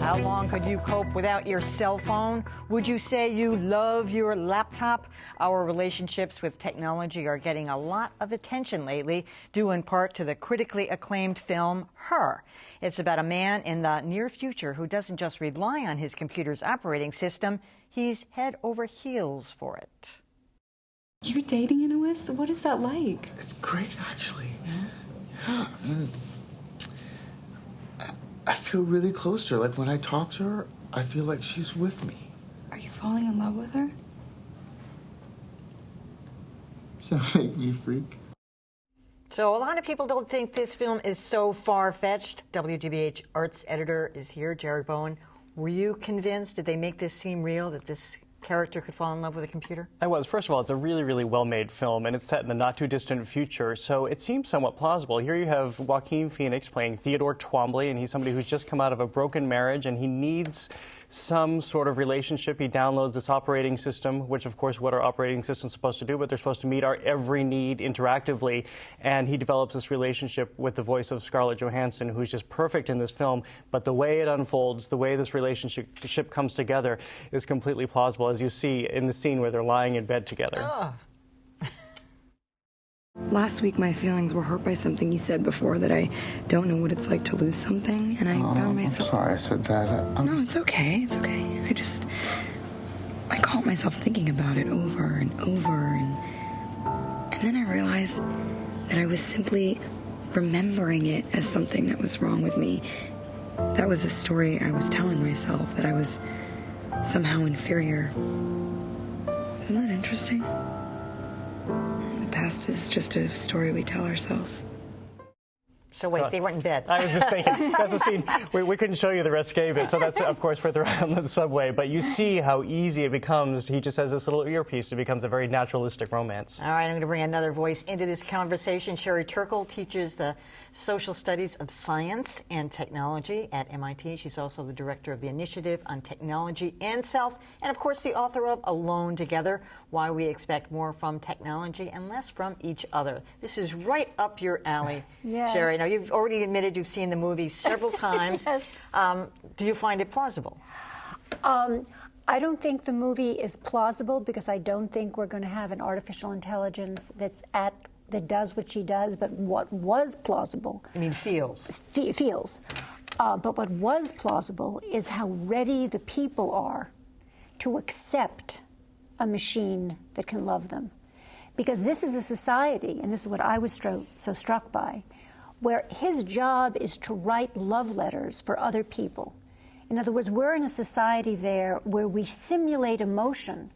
How long could you cope without your cell phone? Would you say you love your laptop? Our relationships with technology are getting a lot of attention lately, due in part to the critically acclaimed film, Her. It's about a man in the near future who doesn't just rely on his computer's operating system, he's head over heels for it. You're dating Inois? What is that like? It's great, actually. Yeah. I feel really close to her. Like, when I talk to her, I feel like she's with me. Are you falling in love with her? Does that make me a freak? So a lot of people don't think this film is so far-fetched. WGBH arts editor is here, Jared Bowen. Were you convinced? Did they make this seem real, that this character could fall in love with a computer? I was. First of all, it's a really, really well-made film, and it's set in the not-too-distant future, so it seems somewhat plausible. Here you have Joaquin Phoenix playing Theodore Twombly, and he's somebody who's just come out of a broken marriage, and he needs some sort of relationship. He downloads this operating system, which, of course, what are operating systems supposed to do? But they're supposed to meet our every need interactively, and he develops this relationship with the voice of Scarlett Johansson, who's just perfect in this film, but the way it unfolds, the way this relationship comes together is completely plausible, as you see in the scene where they're lying in bed together. Oh. Last week, my feelings were hurt by something you said before, that I don't know what it's like to lose something, and I found myself... I'm sorry I said that. No, it's okay. It's okay. I caught myself thinking about it over and over, and then I realized that I was simply remembering it as something that was wrong with me. That was a story I was telling myself, that I was somehow inferior. Isn't that interesting? The past is just a story we tell ourselves. So wait, they weren't in bed. I was just thinking, that's a scene, we couldn't show you the rest of it, so that's, of course, where they're on the subway, but you see how easy it becomes. He just has this little earpiece. It becomes a very naturalistic romance. All right, I'm going to bring another voice into this conversation. Sherry Turkle teaches the social studies of science and technology at MIT. She's also the director of the Initiative on Technology and Self, and, of course, the author of Alone Together, Why We Expect More from Technology and Less from Each Other. This is right up your alley, Yes. Sherry. Now, you've already admitted you've seen the movie several times. Yes. Do you find it plausible? I don't think the movie is plausible because I don't think we're going to have an artificial intelligence that does what she does. But what was plausible? I mean, feels. Feels. But what was plausible is how ready the people are to accept a machine that can love them. Because this is a society, and this is what I was so struck by, where his job is to write love letters for other people. In other words, we're in a society there where we simulate emotion.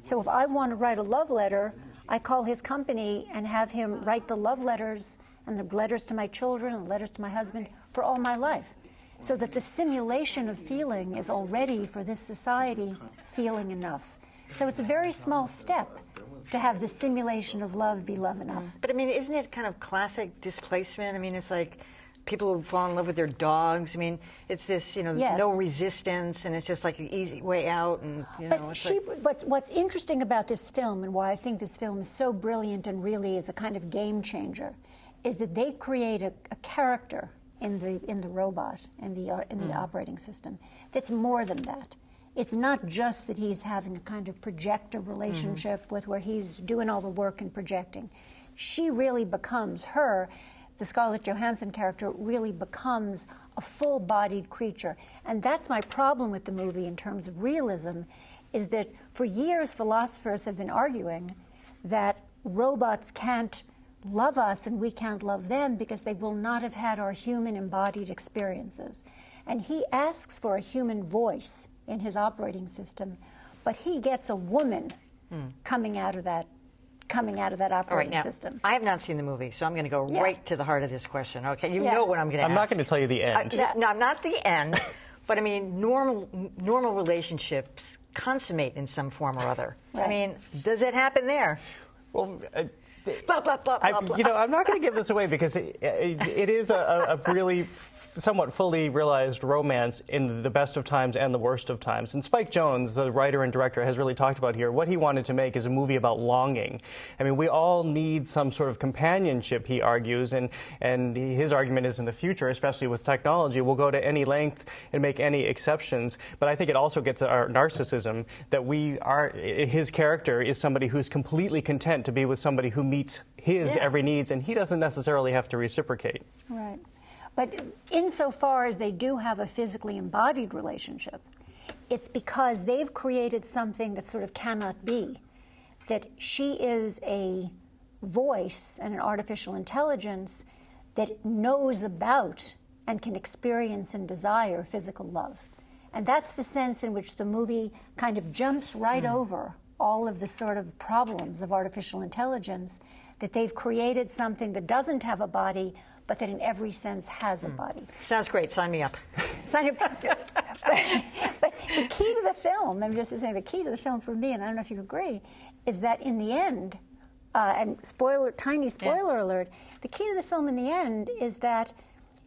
So if I want to write a love letter, I call his company and have him write the love letters and the letters to my children and letters to my husband for all my life. So that the simulation of feeling is already, for this society, feeling enough. So it's a very small step to have the simulation of love be love enough. But I mean, isn't it kind of classic displacement? I mean, it's like people who fall in love with their dogs. I mean, it's this, Yes. no resistance, and it's just like an easy way out. And But what's interesting about this film, and why I think this film is so brilliant and really is a kind of game changer, is that they create a character in the robot, in the operating system, that's more than that. It's not just that he's having a kind of projective relationship with where he's doing all the work and projecting. She really becomes the Scarlett Johansson character really becomes a full-bodied creature. And that's my problem with the movie in terms of realism, is that for years philosophers have been arguing that robots can't love us and we can't love them because they will not have had our human embodied experiences. And he asks for a human voice in his operating system, but he gets a woman coming out of that operating system. I have not seen the movie, so I'm going to go right to the heart of this question. Okay, you know what I'm going to ask. I'm not going to tell you the end. No, not the end, but I mean, normal relationships consummate in some form or other. Right. I mean, does it happen there? Well, blah, blah, blah, blah, blah. You know, I'm not going to give this away because it is a really somewhat fully realized romance in the best of times and the worst of times. And Spike Jonze, the writer and director, has really talked about here what he wanted to make is a movie about longing. I mean, we all need some sort of companionship, he argues, and his argument is in the future, especially with technology, we'll go to any length and make any exceptions. But I think it also gets at our narcissism that his character is somebody who's completely content to be with somebody who meets his every needs, and he doesn't necessarily have to reciprocate. Right. But insofar as they do have a physically embodied relationship, it's because they've created something that sort of cannot be. That she is a voice and an artificial intelligence that knows about and can experience and desire physical love. And that's the sense in which the movie kind of jumps right over all of the sort of problems of artificial intelligence, that they've created something that doesn't have a body, but that in every sense has a body. Sounds great. Sign me up. Sign up. But the key to the film, I'm just saying, the key to the film for me, and I don't know if you agree, is that in the end, and tiny spoiler alert, the key to the film in the end is that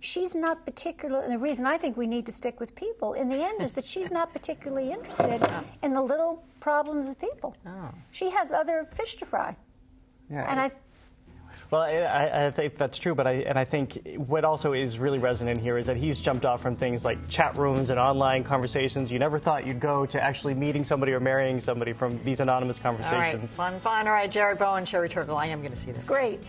she's not particularly, and the reason I think we need to stick with people in the end is that she's not particularly interested in the little problems of people. Oh. She has other fish to fry. Yeah, well, I think that's true, but I think what also is really resonant here is that he's jumped off from things like chat rooms and online conversations. You never thought you'd go to actually meeting somebody or marrying somebody from these anonymous conversations. All right, fun. All right, Jared Bowen, Sherry Turkle, I am going to see this. It's great.